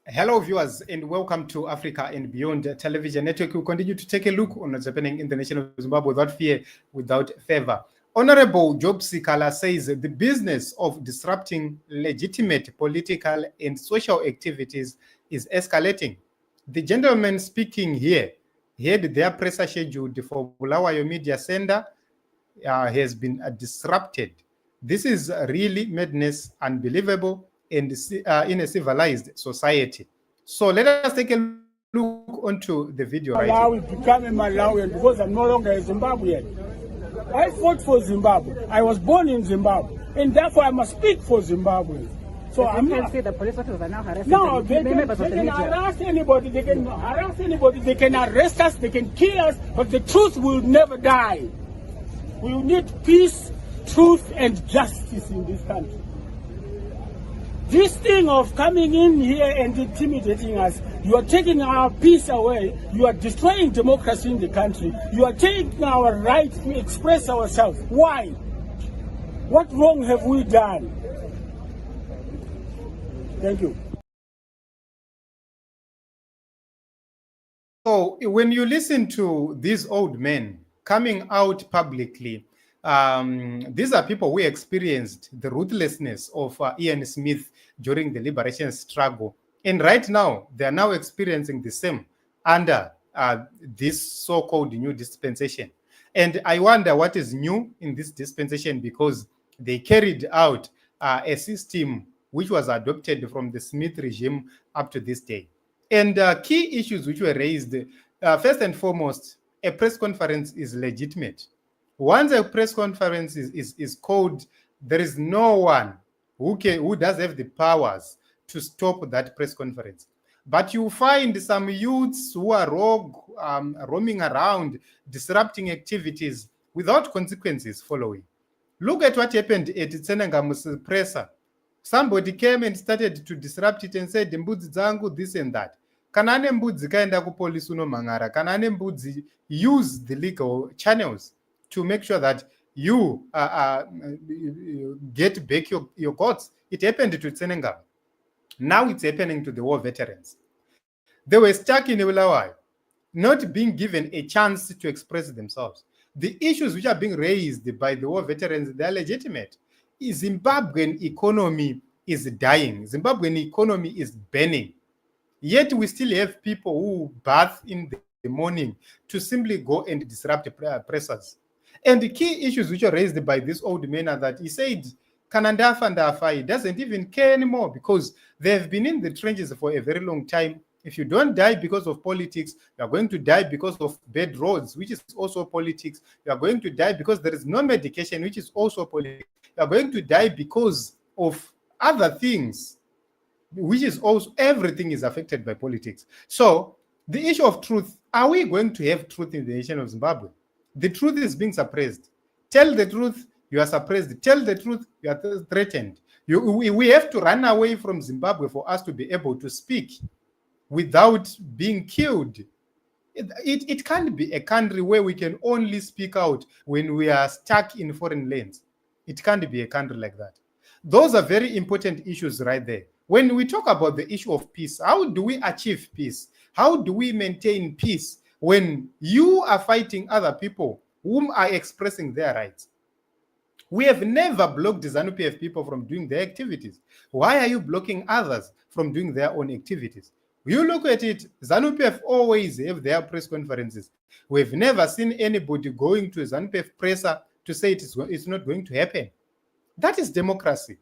Hello, viewers, and welcome to Africa and Beyond Television Network. We continue to take a look on what's happening in the nation of Zimbabwe without fear, without favor. Honorable Job Sikala says the business of disrupting legitimate political and social activities is escalating. The gentleman speaking here had their presser scheduled for Bulawayo Media Center has been disrupted. This is really madness, unbelievable, and in a civilized society. So let us take a look onto the video right here. Malawi become a Malawian because I'm no longer a Zimbabwean. I fought for Zimbabwe. I was born in Zimbabwe, and therefore I must speak for Zimbabwe. So I can say the police officers are now harassing members of the media. They can harass anybody. They can harass anybody. They can arrest us. They can kill us. But the truth will never die. We need peace, truth, and justice in this country. This thing of coming in here and intimidating us, you are taking our peace away, you are destroying democracy in the country, you are taking our right to express ourselves. Why? What wrong have we done? Thank you. So when you listen to these old men coming out publicly, these are people who experienced the ruthlessness of Ian Smith during the liberation struggle. And right now, they are now experiencing the same under this so-called new dispensation. And I wonder what is new in this dispensation, because they carried out a system which was adopted from the Smith regime up to this day. And key issues which were raised, first and foremost, a press conference is legitimate. Once a press conference is called, there is no one who does have the powers to stop that press conference. But you find some youths who are rogue, roaming around, disrupting activities without consequences following. Look at what happened at Tsenengamu's presser. Somebody came and started to disrupt it and said, mbudzi dzangu, this and that. Kana ane mbudzi kaenda kupolisi unomangara, kana ane mbudzi, use the legal channels to make sure that you get back your gods. It happened to Tsenengam. Now it's happening to the war veterans. They were stuck in Bulawayo, not being given a chance to express themselves. The issues which are being raised by the war veterans, they are legitimate. Zimbabwean economy is dying. Zimbabwean economy is burning. Yet we still have people who bath in the morning to simply go and disrupt pressers. And the key issues which are raised by this old man are that he said, Kanandafa and Afai doesn't even care anymore because they have been in the trenches for a very long time. If you don't die because of politics, you are going to die because of bad roads, which is also politics. You are going to die because there is no medication, which is also politics. You are going to die because of other things, which is also, everything is affected by politics. So the issue of truth, are we going to have truth in the nation of Zimbabwe? The truth is being suppressed. Tell the truth, you are suppressed. Tell the truth, you are threatened. We have to run away from Zimbabwe for us to be able to speak without being killed. It can't be a country where we can only speak out when we are stuck in foreign lands. It can't be a country like that. Those are very important issues right there. When we talk about the issue of peace, how do we achieve peace? How do we maintain peace when you are fighting other people whom are expressing their rights? We have never blocked the ZANU-PF people from doing their activities. Why are you blocking others from doing their own activities? You look at it, ZANU-PF always have their press conferences. We've never seen anybody going to a ZANU-PF presser to say it's not going to happen. That is democracy.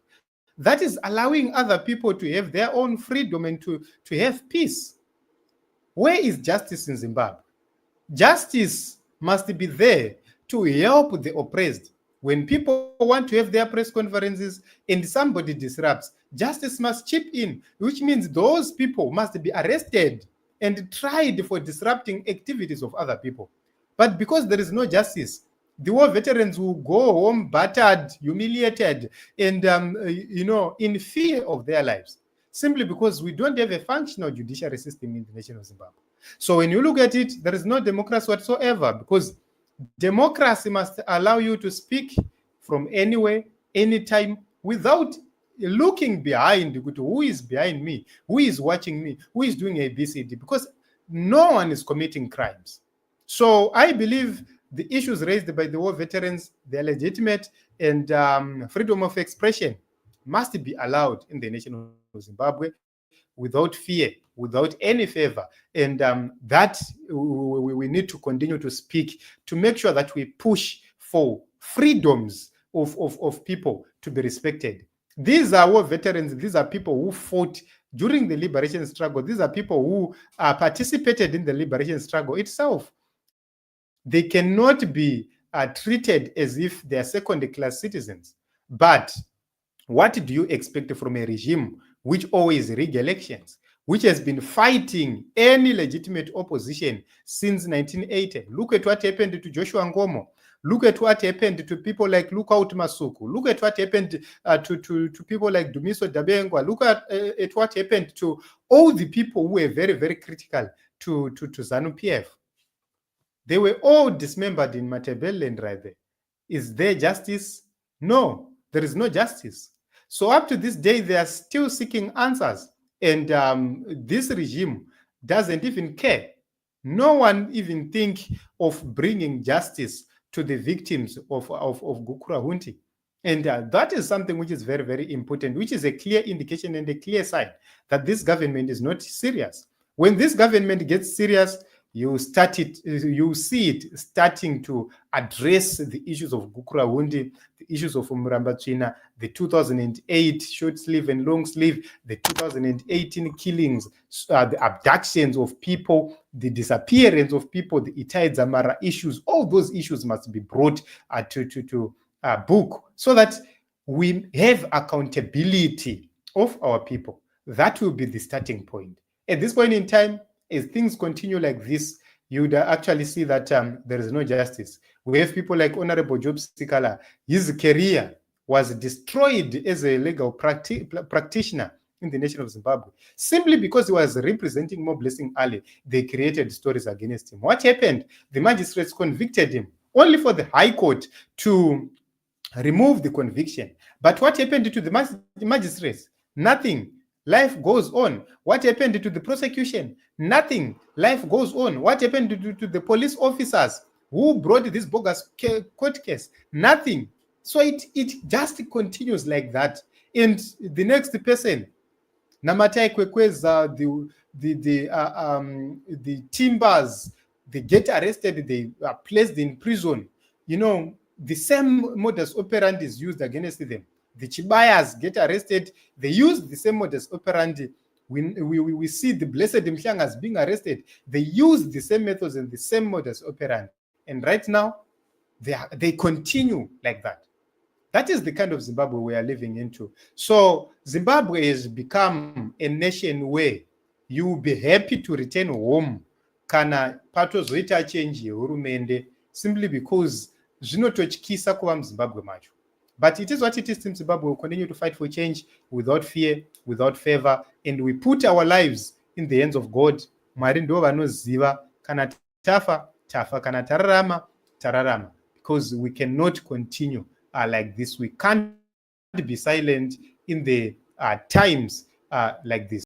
That is allowing other people to have their own freedom and to have peace. Where is justice in Zimbabwe? Justice must be there to help the oppressed. When people want to have their press conferences and somebody disrupts, justice must chip in, which means those people must be arrested and tried for disrupting activities of other people. But because there is no justice, the war veterans will go home battered, humiliated, and in fear of their lives, simply because we don't have a functional judiciary system in the nation of Zimbabwe. So when you look at it, there is no democracy whatsoever, because democracy must allow you to speak from anywhere, anytime, without looking behind, who is behind me, who is watching me, who is doing ABCD, because no one is committing crimes. So I believe the issues raised by the war veterans, they're legitimate, and freedom of expression must be allowed in the nation of Zimbabwe without fear, without any favor. And that we need to continue to speak to make sure that we push for freedoms of people to be respected. These are war veterans. These are people who fought during the liberation struggle. These are people who participated in the liberation struggle itself. They cannot be treated as if they are second-class citizens. But what do you expect from a regime which always rig elections, which has been fighting any legitimate opposition since 1980? Look at what happened to Joshua Ngomo. Look at what happened to people like Lookout Masuku. Look at what happened to people like Dumiso Dabengwa. Look at what happened to all the people who were very, very critical to ZANU-PF. They were all dismembered in Matabeleland right there. Is there justice? No, there is no justice. So up to this day, they are still seeking answers. And this regime doesn't even care. No one even think of bringing justice to the victims of Gukura-Hunti. And that is something which is very, very important, which is a clear indication and a clear sign that this government is not serious. When this government gets serious, you see it starting to address the issues of Gukura-Hunti, the issues of Murambatsvina, the 2008 short sleeve and long sleeve, the 2018 killings, the abductions of people, the disappearance of people, the Itai Dzamara issues. All those issues must be brought to book so that we have accountability of our people. That will be the starting point. At this point in time, as things continue like this, you would actually see that there is no justice. We have people like Honorable Job Sikala. His career was destroyed as a legal practitioner in the nation of Zimbabwe. Simply because he was representing Mo Blessing Ali, they created stories against him. What happened? The magistrates convicted him, only for the High Court to remove the conviction. But what happened to the magistrates? Nothing. Life goes on. What happened to the prosecution? Nothing. Life goes on. What happened to the police officers who brought this bogus court case? Nothing. So it just continues like that. And the next person, Namatai Kwekweza, the timbers, they get arrested, they are placed in prison. You know, the same modus operandi is used against them. The Chibayas get arrested. They use the same modus operandi. We see the Blessed Mhlangas being arrested. They use the same methods and the same modus operandi. And right now, they continue like that. That is the kind of Zimbabwe we are living into. So Zimbabwe has become a nation where you will be happy to return home kana patozoita change yehurumende simply because zvinototyisa kuva muZimbabwe macho. But it is what it is. Team Zimbabwe will continue to fight for change without fear, without favor, and we put our lives in the hands of God. Mwari ndo vanoziva kana tafa, kana tararama, tararama. Because we cannot continue like this. We can't be silent in the times like this.